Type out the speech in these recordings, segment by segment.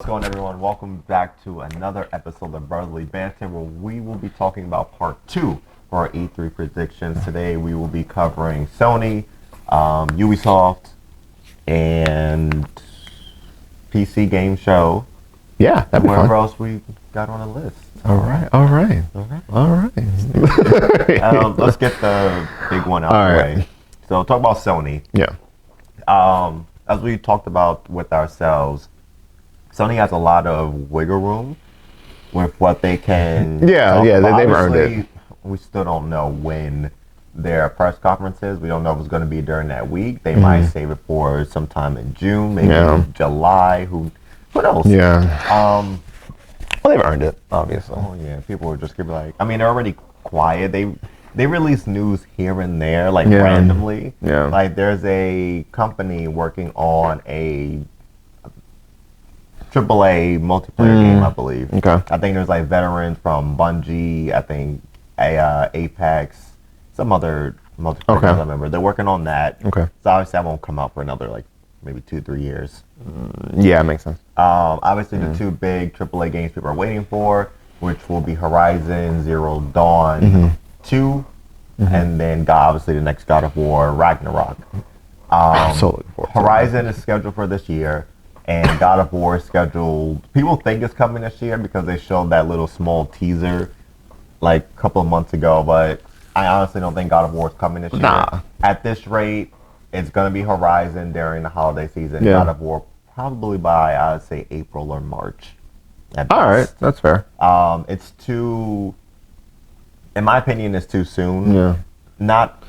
What's going on, everyone? Welcome back to another episode of Brotherly Banter, where we will be talking about part 2 for our E3 predictions. Today we will be covering Sony, Ubisoft, and PC Game Show. Yeah, that'd be Wherever fun. else we got on the list. All right. Let's get the big one out All of the right. way. So talk about Sony. Yeah. As we talked about with ourselves, Sony has a lot of wiggle room with what they can. Yeah, they've earned it. Obviously, we still don't know when their press conference is. We don't know if it's going to be during that week. They might save it for sometime in June, maybe July. Who knows? Yeah. Well, they've earned it, obviously. Oh yeah, people are just gonna be like. I mean, they're already quiet. They release news here and there, like randomly. Yeah. Like there's a company working on a AAA multiplayer game, I believe. Okay. I think there's like veterans from Bungie. I think Apex, some other multiplayer games I remember. They're working on that. Okay. So obviously that won't come out for another like maybe 2-3 years. Yeah, it makes sense. Obviously the two big AAA games people are waiting for, which will be Horizon Zero Dawn 2, and then obviously the next God of War Ragnarok. So looking forward to Horizon is scheduled for this year, and God of War is scheduled. People think it's coming this year because they showed that little small teaser like a couple of months ago, but I honestly don't think God of War is coming this year. Nah. At this rate, it's going to be Horizon during the holiday season. Yeah. God of War probably by, I would say, April or March. All right, that's fair. It's too, in my opinion, it's too soon. Yeah.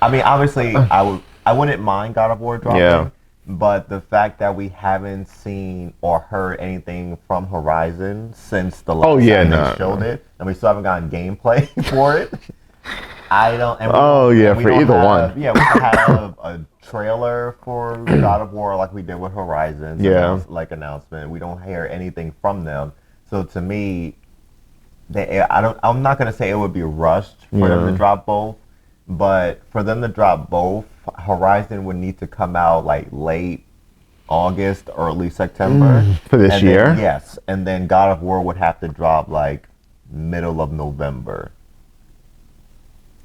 I mean, obviously, I wouldn't mind God of War dropping. Yeah. But the fact that we haven't seen or heard anything from Horizon since the last time they showed it, and we still haven't gotten gameplay for it, I don't. And for either one. Yeah, we have a trailer for God of War like we did with Horizon. Announcement. We don't hear anything from them. So to me, I'm not gonna say it would be rushed for them to drop both, but for them to drop both, Horizon would need to come out like late August, early September for this year. Yes, and then God of War would have to drop like middle of November.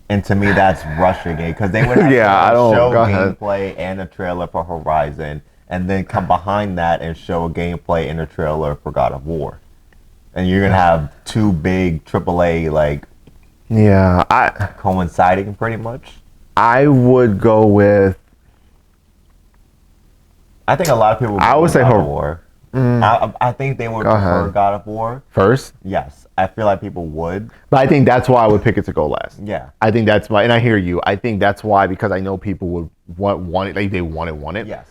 And to me, that's rushing it because they would have to show gameplay and a trailer for Horizon, and then come behind that and show a gameplay and a trailer for God of War, and you're gonna have two big AAA coinciding pretty much. I would go with. I think a lot of people. I would say God of War. I think they would prefer God of War first. Yes, I feel like people would. But I think that's why I would pick it to go last. Yeah. I think that's why, and I hear you. I think that's why, because I know people would want it, like they want it. Yes.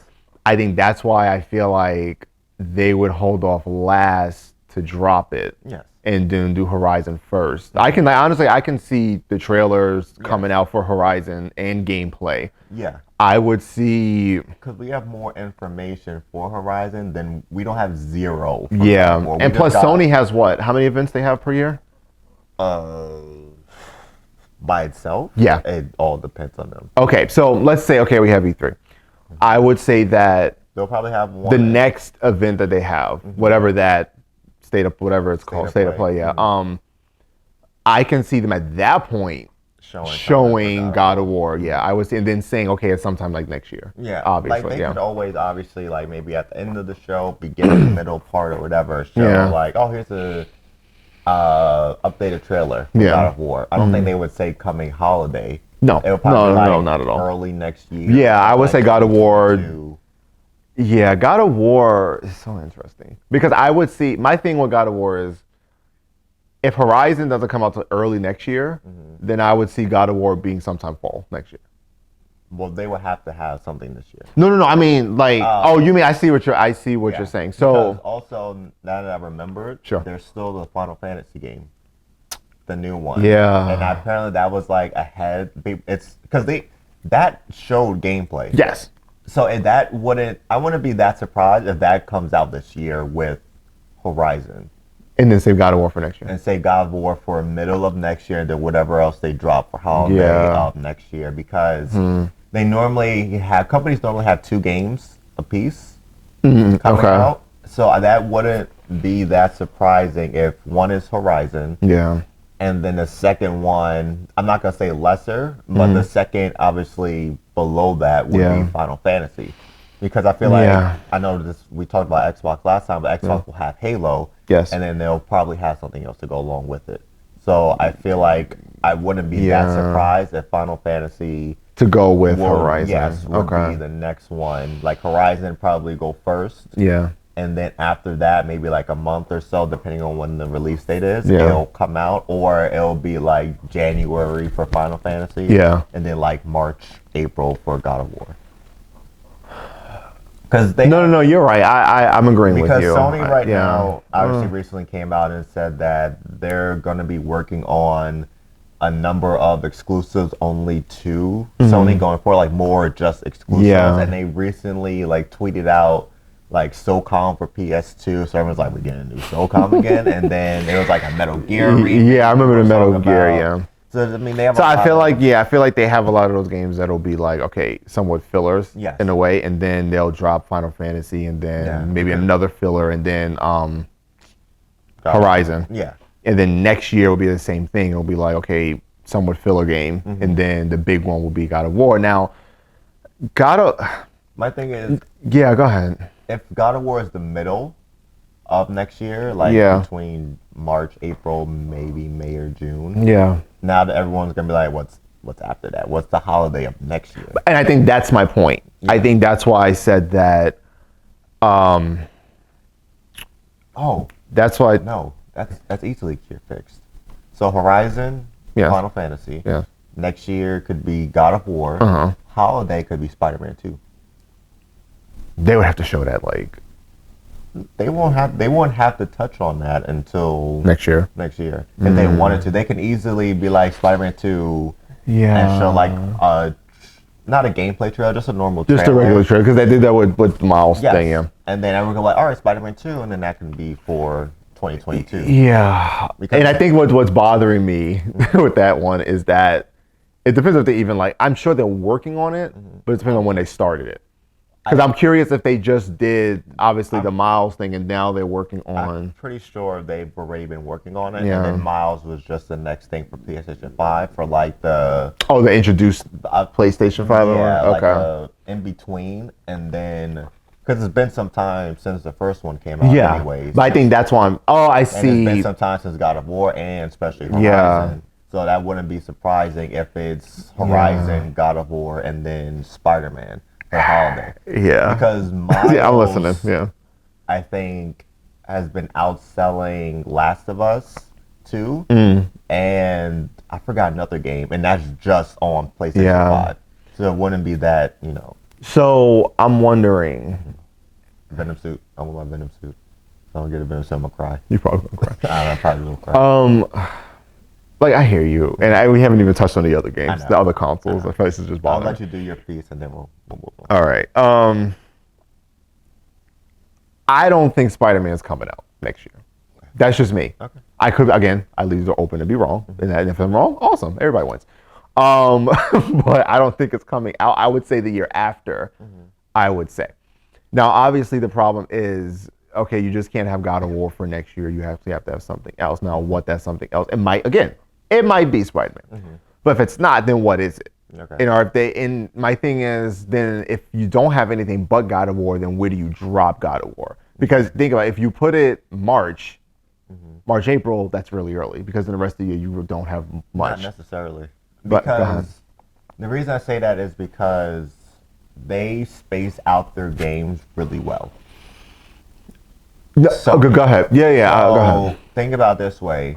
I think that's why I feel like they would hold off last to drop it. Yes. And then do Horizon first. I can see the trailers coming out for Horizon and gameplay. Yeah. I would see, because we have more information for Horizon than we don't have zero. And plus Sony has what? How many events they have per year? By itself? Yeah. It all depends on them. Okay, so let's say we have E3. I would say that they'll probably have one. The next event that they have, whatever that state of play, yeah. I can see them at that point showing God of War. Yeah, I would say, and then saying, okay, it's sometime like next year. Yeah, obviously. Like they could always, obviously, like maybe at the end of the show, beginning, middle part, or whatever. Show like, oh, here's a updated trailer for God of War. I don't think they would say coming holiday. No, it would probably no, not at all. Early next year. Yeah, I would say God of War. Yeah, God of War is so interesting because I would see, my thing with God of War is if Horizon doesn't come out till early next year, then I would see God of War being sometime fall next year. Well, they would have to have something this year. No. I mean, like, you mean I see what you're saying. So because also, now that I remembered, there's still the Final Fantasy game, the new one. Yeah. And apparently that was like ahead. It's because that showed gameplay. Yes. So I wouldn't be that surprised if that comes out this year with Horizon. And then save God of War for next year. And say God of War for middle of next year, then whatever else they drop for holiday next year. Because companies normally have 2 games a piece coming out. So that wouldn't be that surprising if one is Horizon. Yeah. And then the second one, I'm not gonna say lesser, but the second, obviously below that, would be Final Fantasy, because I feel like I know this. We talked about Xbox last time, but Xbox will have Halo, Yes. and then they'll probably have something else to go along with it. So I feel like I wouldn't be that surprised if Final Fantasy to go with Horizon. Yes, would be the next one. Like Horizon probably go first. Yeah. And then after that, maybe like a month or so, depending on when the release date is, it'll come out, or it'll be like January for Final Fantasy. Yeah. And then like March, April for God of War. Because No, you're right. I'm agreeing with you. Because Sony right now obviously recently came out and said that they're going to be working on a number of exclusives only to Sony going for like more just exclusives. Yeah. And they recently like tweeted out like SOCOM for PS2, so everyone's like, we're getting a new SOCOM again, and then there was like a Metal Gear remake. Yeah, I remember the Metal Gear. Yeah. So I mean, they have. So I feel like they have a lot of those games that'll be like, okay, somewhat fillers in a way, and then they'll drop Final Fantasy, and then maybe another filler, and then Horizon. Yeah. And then next year will be the same thing. It'll be like, okay, somewhat filler game, and then the big one will be God of War. Now, my thing is. Yeah, go ahead. If God of War is the middle of next year, like between March, April, maybe May or June. Yeah. Now that everyone's gonna be like, what's after that? What's the holiday of next year? And I think that's my point. I think that's why I said that. That's why. No, that's easily fixed. So Horizon, Final Fantasy. Yeah. Next year could be God of War. Holiday could be Spider-Man 2. They would have to show that, like, they won't have to touch on that until next year. If they wanted to, they can easily be like Spider-Man 2, and show like not a gameplay trailer, just a normal trailer. Just a regular trailer, because they did that with the Miles thing, yeah. And then everyone go like, all right, Spider-Man 2, and then that can be for 2022. Yeah, and I think what's bothering me with that one is that it depends if they even like. I'm sure they're working on it, but it depends on when they started it. Because I'm curious if they just did, obviously, the Miles thing, and now they're working on. I'm pretty sure they've already been working on it, and then Miles was just the next thing for PlayStation 5 for like the. Oh, they introduced PlayStation 5? Yeah, like in between, and then. Because it's been some time since the first one came out anyways. But I think that's why I see. And it's been some time since God of War, and especially Horizon. Yeah. So that wouldn't be surprising if it's Horizon, God of War, and then Spider-Man. Holiday. Yeah. Because Miles, I'm listening. Yeah. I think has been outselling Last of Us 2, and I forgot another game, and that's just on PlayStation 5. So it wouldn't be that, So I'm wondering. Venom suit. I want my Venom suit. If I don't get a Venom suit, I'm gonna cry. You probably gonna cry. I probably will cry. Like, I hear you, and we haven't even touched on the other games, the other consoles. I feel like this is just bothering. I'll let you do your piece, and then we'll move on. All right. I don't think Spider-Man's coming out next year. That's just me. Okay. I leave the door open to be wrong, and if I'm wrong, awesome, everybody wins. But I don't think it's coming out. I would say the year after. I would say. Now, obviously, the problem is. Okay, you just can't have God of War for next year. You have to have something else. Now, what that something else? It might be Spider-Man. But if it's not, then what is it? Okay. My thing is, then if you don't have anything but God of War, then where do you drop God of War? Because think about it, if you put it March, April, that's really early. Because in the rest of the year, you don't have much. Not necessarily. Because the reason I say that is because they space out their games really well. So, go ahead. Go ahead. Think about it this way,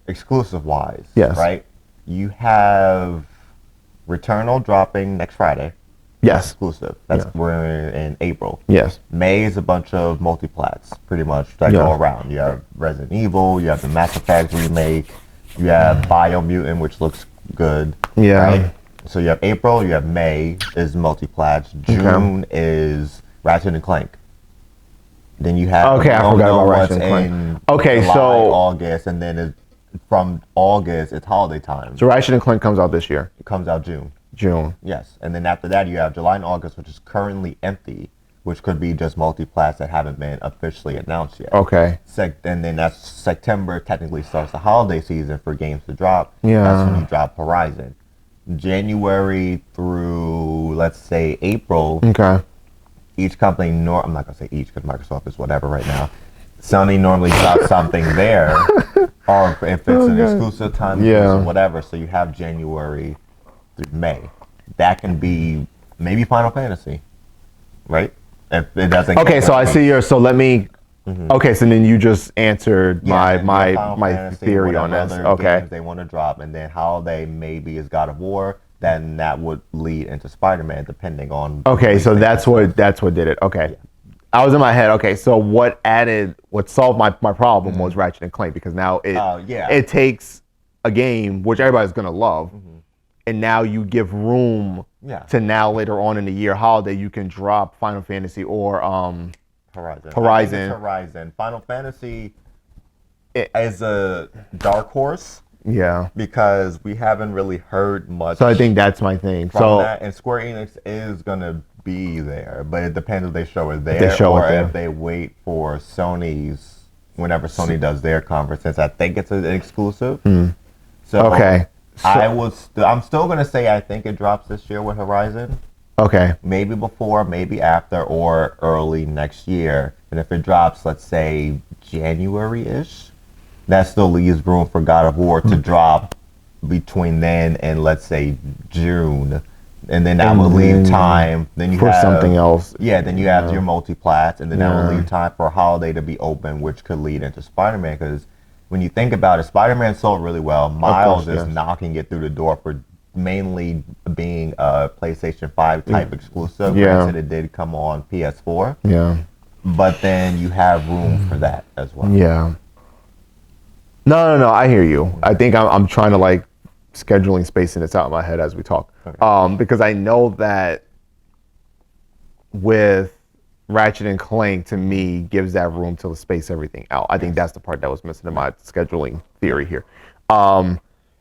exclusive-wise. Yes. Right? You have Returnal dropping next Friday. Yes. Exclusive. We're in April. Yes. May is a bunch of multi-plats, pretty much, that go around. You have Resident Evil, you have the Mass Effect remake, you have Biomutant, which looks good. Yeah. Right? So you have April, you have May is multi-plats, June is Ratchet and Clank. Then you have I forgot about Ratchet and Clank. Okay, July, so August, and then from August it's holiday time. So Ratchet and Clank comes out this year. It comes out June. June. Yes, and then after that you have July and August, which is currently empty, which could be just multi-plats that haven't been officially announced yet. Okay. And then that's September technically starts the holiday season for games to drop. Yeah. That's when you drop Horizon. January through, let's say, April. Okay. Each company, I'm not going to say each because Microsoft is whatever right now. Sony normally drops something there, or if it's an exclusive time, or whatever. So you have January through May. That can be maybe Final Fantasy, right? If it doesn't. Okay, so I see your. So let me. Okay, so then you just answered my theory on this. Okay. Games they want to drop, and then holiday maybe is God of War. Then that would lead into Spider-Man, depending on. Okay, so that's what did it. Okay. Yeah. I was in my head. Okay, so what solved my problem was Ratchet and Clank, because now it takes a game which everybody's gonna love, and now you give room to now later on in the year holiday you can drop Final Fantasy or Horizon. Final Fantasy is a dark horse. Yeah. Because we haven't really heard much. So I think that's my thing. From that, and Square Enix is gonna be there, but it depends if they show it there if they wait for Sony's whenever Sony does their conference. Since I think it's an exclusive. So okay. I'm still gonna say I think it drops this year with Horizon. Okay. Maybe before, maybe after, or early next year. And if it drops, let's say January-ish. That still leaves room for God of War to drop between then and let's say June, and then that will leave time. Then you for have something else. Yeah, then you have your multi-plats, and then that will leave time for a holiday to be open, which could lead into Spider-Man. Because when you think about it, Spider-Man sold really well. Miles is knocking it through the door for mainly being a PlayStation 5 type exclusive. Granted, it did come on PS4. Yeah. But then you have room for that as well. Yeah. No, I hear you. I think I'm trying to like scheduling spacing this out in my head as we talk. Okay. Because I know that with Ratchet and Clank, to me, gives that room to space everything out. I think that's the part that was missing in my scheduling theory here.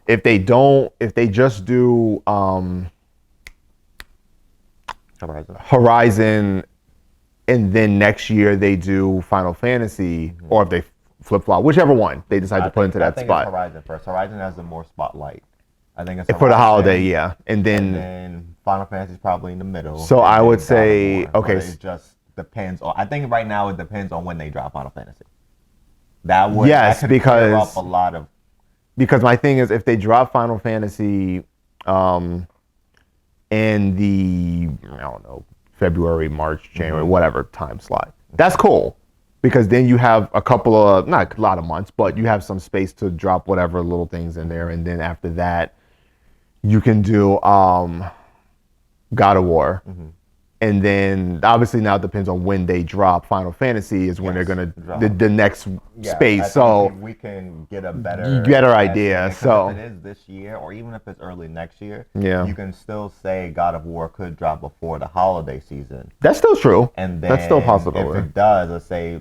If they just do Horizon, and then next year they do Final Fantasy, or if they flip-flop, whichever one they decide to put into that spot. I think it's Horizon first. Horizon has the more spotlight. I think it's for the holiday, yeah. And then Final Fantasy's probably in the middle. So I would say, okay. It just depends on, I think right now it depends on when they drop Final Fantasy. That could clear up a lot of. Because my thing is, if they drop Final Fantasy in the, I don't know, February, March, January, whatever time slot, that's cool. Because then you have a couple of, not a lot of months, but you have some space to drop whatever little things in there. And then after that, you can do God of War. And then obviously now it depends on when they drop Final Fantasy is when they're going to, the next space. So we can get a better idea. So if it is this year, or even if it's early next year, you can still say God of War could drop before the holiday season. That's still true. And then that's still possible. If it does, let's say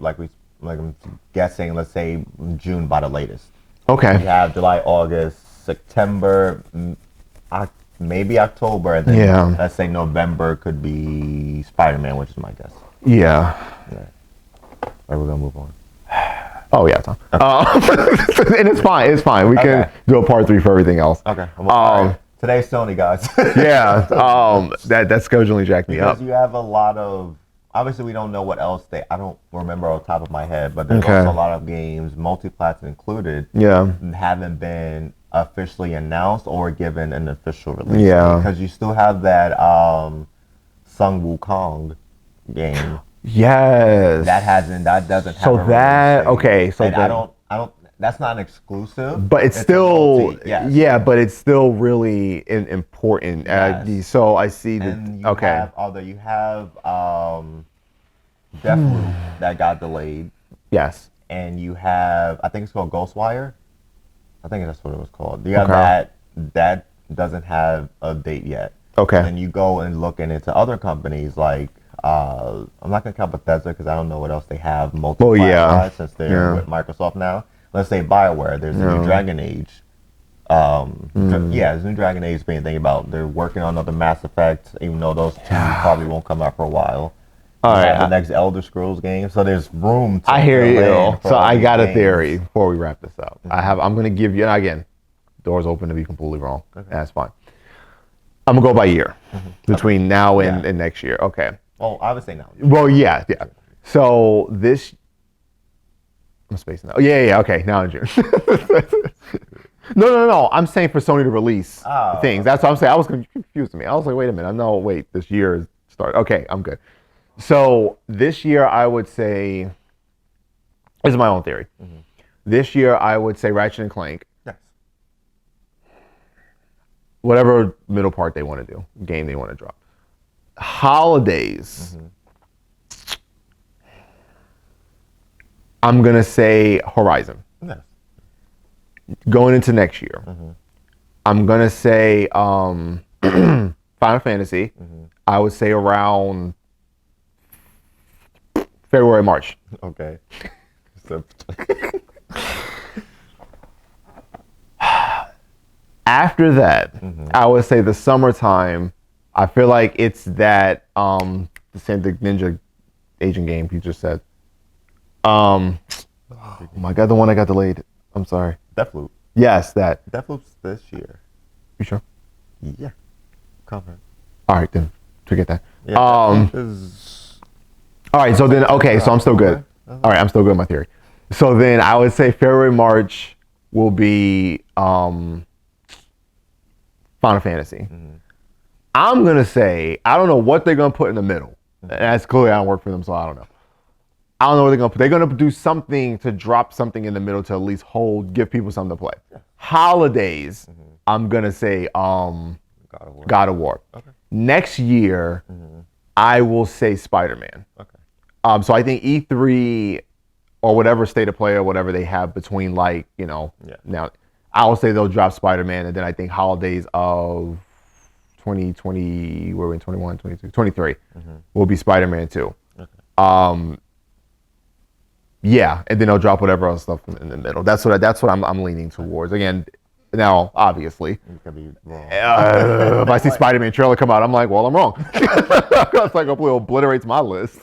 I'm guessing, let's say June by the latest. Okay. You have July, August, September, maybe October, and then let's say November could be Spider-Man, which is my guess. Yeah. Right. All right, we're gonna move on. Oh yeah, Tom. And it's fine. It's fine. We can do a part 3 for everything else. Okay. Today's Sony, guys. Yeah. That scheduling jacked me up. Because you have a lot of. Obviously, we don't know what else I don't remember off the top of my head, but there's also a lot of games, multi-plats included, haven't been officially announced or given an official release. Yeah. Because you still have that Sun Wukong game. Yes. That doesn't have so a that release date. okay. So and I don't. That's not an exclusive. But it's still but it's still really important. Yes. So I see that. And you have Deathloop that got delayed. Yes. And you have, I think it's called Ghostwire. I think that's what it was called. You have that doesn't have a date yet. Okay. And then you go and look into other companies like I'm not gonna count Bethesda because I don't know what else they have since they're with Microsoft now. Let's say BioWare. There's a new Dragon Age. There's a new Dragon Age being thinking about. They're working on another Mass Effect, even though those two probably won't come out for a while. All right. Have the next Elder Scrolls game, so there's room. I hear you. So I got a games. theory before we wrap this up. I'm gonna give you, and again, doors open to be completely wrong. Okay. That's fine. I'm gonna go by year between now and next year. Okay. Well, I would say now. Well, yeah. So I'm spacing out. Yeah. Okay, now in June. No. I'm saying for Sony to release things. That's what I'm saying. I was confused to me. I was like, wait a minute. No, wait. This year is started. Okay, I'm good. So this year, I would say, this is my own theory. This year, I would say Ratchet and Clank. Yes. Whatever middle part they want to do, game they want to drop. Holidays. I'm gonna say Horizon. Yes. Going into next year, I'm gonna say Final Fantasy. I would say around February, March. Okay. After that, I would say the summertime. I feel like it's that the Ninja Agent game you just said. Oh my God, the one that got delayed. I'm sorry. Deathloop. Yes, that. Deathloop's this year. You sure? Yeah. Confident. All right, then forget that. Yeah, All right, so then, okay, so I'm still good. All right, I'm still good with my theory. So then I would say February, March will be Final Fantasy. I'm going to say, I don't know what they're going to put in the middle. That's clearly I don't work for them, so I don't know. I don't know what they're going to put. They're going to do something to drop something in the middle to at least give people something to play. Holidays, I'm going to say God of War. Okay. Next year, I will say Spider-Man. Okay. So I think E3 or whatever state of play or whatever they have between now, I will say they'll drop Spider-Man, and then I think holidays of 2020, we're in 21, 22, 23, will be Spider-Man 2. Okay. Yeah, and then they'll drop whatever else stuff in the middle. That's what I'm leaning towards. Again, now obviously, you could be wrong. If I see Spider-Man trailer come out, I'm like, well, I'm wrong. That's like completely obliterates my list.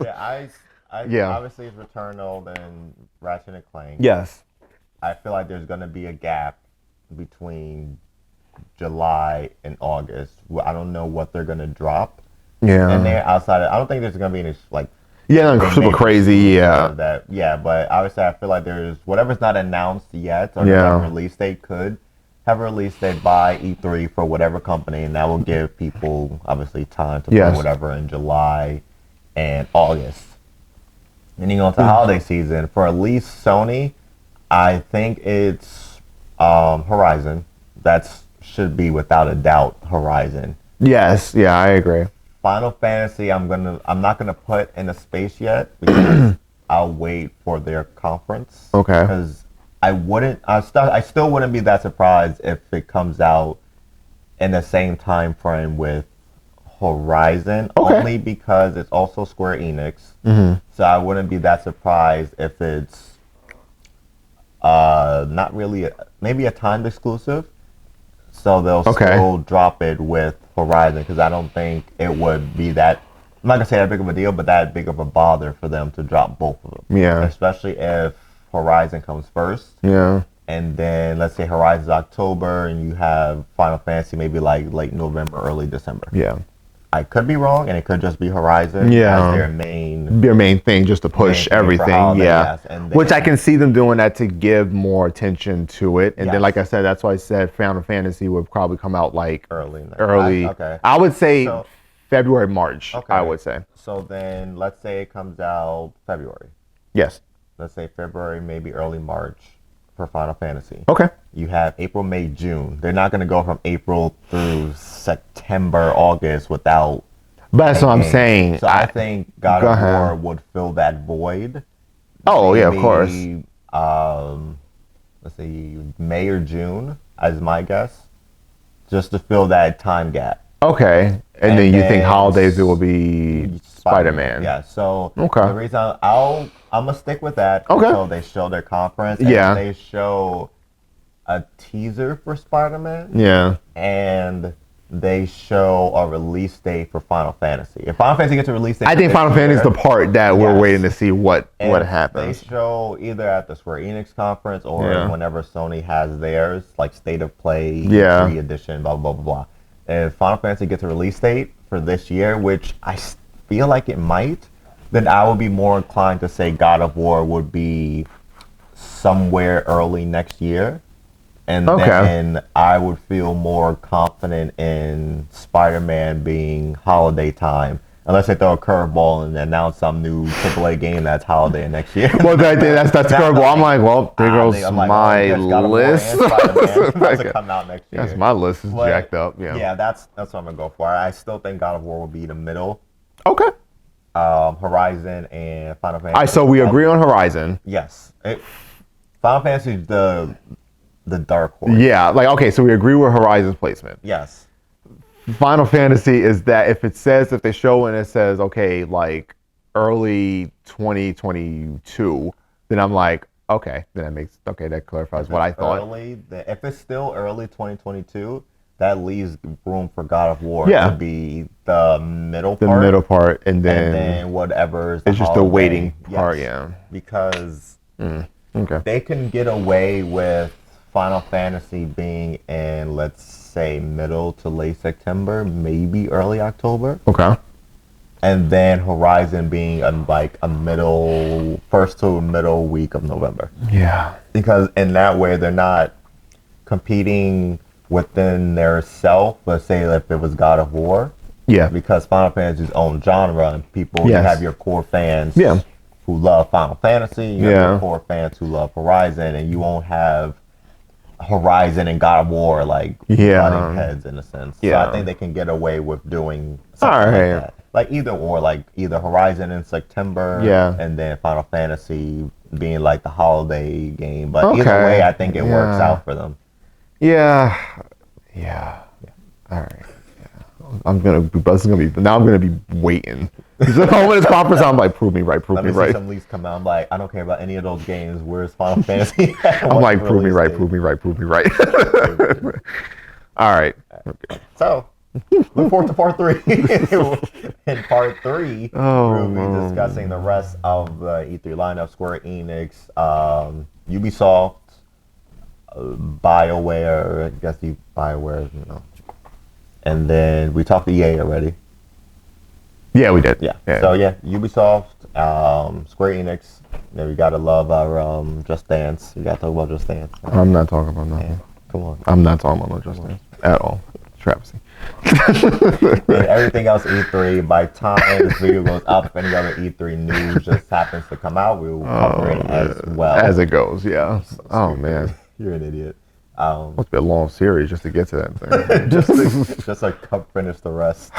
Yeah, obviously it's Returnal, then Ratchet and Clank. Yes. I feel like there's gonna be a gap between July and August. I don't know what they're gonna drop. Yeah. And they're outside. I don't think there's gonna be any super crazy. Yeah. But obviously I feel like there's whatever's not announced yet or the release date could have a release date by E3 for whatever company, and that will give people obviously time to play whatever in July and August. And you go into holiday season for at least Sony, I think it's Horizon. That should be without a doubt Horizon. Yes, yeah, I agree. Final Fantasy, I'm not gonna put in a space yet because I'll wait for their conference. Okay. Because I still wouldn't be that surprised if it comes out in the same time frame with Horizon. Okay. Only because it's also Square Enix. So I wouldn't be that surprised if it's not really maybe a timed exclusive. So they'll still drop it with Horizon because I don't think it would be that, I'm not going to say that big of a deal, but that big of a bother for them to drop both of them. Yeah. Especially if Horizon comes first. Yeah. And then let's say Horizon's October and you have Final Fantasy maybe like late November, early December. Yeah. I could be wrong, and it could just be Horizon as their main thing, just to push everything. Yeah, yes. Which I can see them doing that to give more attention to it. And then, like I said, that's why I said Final Fantasy would probably come out like early. Okay. I would say February, March. Okay. I would say. So then, let's say it comes out February. Yes. Let's say February, maybe early March for Final Fantasy. Okay. You have April, May, June. They're not going to go from April through September, August without. But that's what I'm saying. So I think God of War would fill that void. Oh, maybe, yeah, of course. Let's say May or June, as my guess, just to fill that time gap. Okay. And then you think holidays it will be Spider-Man. Yeah. So the reason I'm gonna stick with that until they show their conference. And they show a teaser for Spider-Man. Yeah. And they show a release date for Final Fantasy. If Final Fantasy gets a release date, I think Final Fantasy is the part that we're waiting to see what happens. They show either at the Square Enix conference or whenever Sony has theirs, like State of Play, 3 edition, blah, blah, blah, blah. If Final Fantasy gets a release date for this year, which I feel like it might, then I would be more inclined to say God of War would be somewhere early next year. And then I would feel more confident in Spider-Man being holiday time. Unless they throw a curveball and announce some new AAA game that's holiday next year. Well, that's curveball. I'm like, well, there goes my list. Come out next year. Yes, my list is jacked up. Yeah, that's what I'm gonna go for. I still think God of War will be the middle. Okay. Horizon and Final Fantasy. All right, so we agree on Horizon. Yes. Final Fantasy is the dark horse. Yeah, like, okay, so we agree with Horizon's placement. Yes. Final Fantasy is that if they show and it says, okay, like early 2022, then I'm like, okay, then that clarifies what I thought. If it's still early 2022, that leaves room for God of War to be the middle part. The middle part, and then whatever's it's just the waiting part, because they can get away with Final Fantasy being in, let's say, middle to late September, maybe early October. Okay. And then Horizon being like a first to middle week of November. Yeah. Because in that way, they're not competing within their self. Let's say if it was God of War. Yeah. Because Final Fantasy's own genre, and people, you have your core fans who love Final Fantasy, you have your core fans who love Horizon, and you won't have Horizon and God of War like butting heads in a sense. So I think they can get away with doing something like that. Like either Horizon in September and then Final Fantasy being like the holiday game. But either way, I think it works out for them. Yeah. All right. I'm gonna be waiting. When it's conference, I'm like, prove me right. Let me see some leaks come out. I'm like, I don't care about any of those games. Where's Final Fantasy? I'm like, prove me right. All right. So, look forward to part 3. In part 3, we'll be discussing the rest of the E3 lineup: Square Enix, Ubisoft, BioWare. I guess BioWare, And then we talked to EA already. Yeah, we did. Yeah. So Ubisoft, Square Enix. We gotta love our Just Dance. We gotta talk about Just Dance. I'm not talking about nothing. Come on. I'm not talking about no Just Dance at all. Travesty. And everything else E3. By the time this video goes up, if any other E3 news just happens to come out, we will cover it as well as it goes. Yeah. So man, you're an idiot. Must be a long series just to get to that thing. just like finish the rest.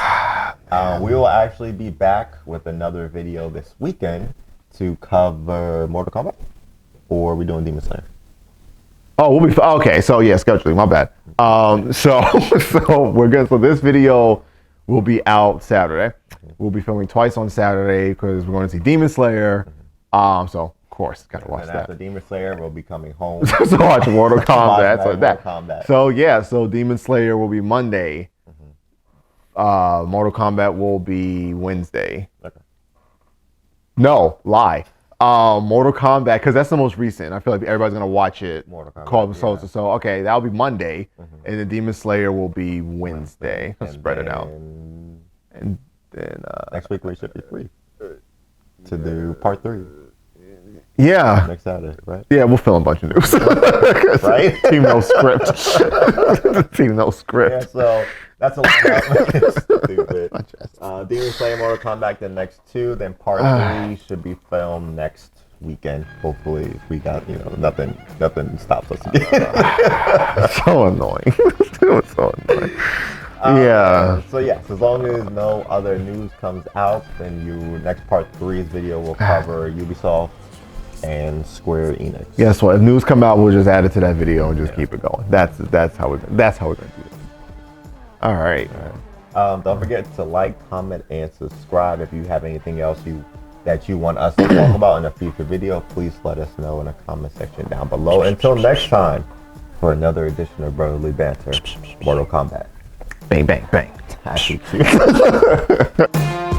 We will actually be back with another video this weekend to cover Mortal Kombat, or are we doing Demon Slayer? Oh, we'll be okay. So scheduling. My bad. So we're good. So this video will be out Saturday. We'll be filming twice on Saturday because we're going to see Demon Slayer. So. Of course, gotta watch that. After Demon Slayer, we'll be coming home. So watch Mortal Kombat. So Demon Slayer will be Monday. Mortal Kombat will be Wednesday. Okay. No, lie. Mortal Kombat, because that's the most recent. I feel like everybody's gonna watch it. Mortal Kombat. So okay, that'll be Monday, and then Demon Slayer will be Wednesday. Spread it out. And then next week we should be free to do part 3. Yeah. Next Saturday, right? Yeah, we'll film a bunch of news. Right? Team no script. Team no script. Yeah, so that's a lot. Stupid. Demon Slayer, Mortal Kombat, the next 2. Then part 3 should be filmed next weekend. Hopefully, if we got nothing stops us again. So annoying. So annoying. So as long as no other news comes out, then next part 3's video will cover Ubisoft and Square Enix. Yeah, so if news come out, we'll just add it to that video and just keep it going. That's how we're gonna do it. All right. Don't forget to like, comment, and subscribe. If you have anything else that you want us to talk about in a future video, please let us know in the comment section down below. Until next time, for another edition of Brotherly Banter, Mortal Kombat. Bang, bang, bang. I hate you.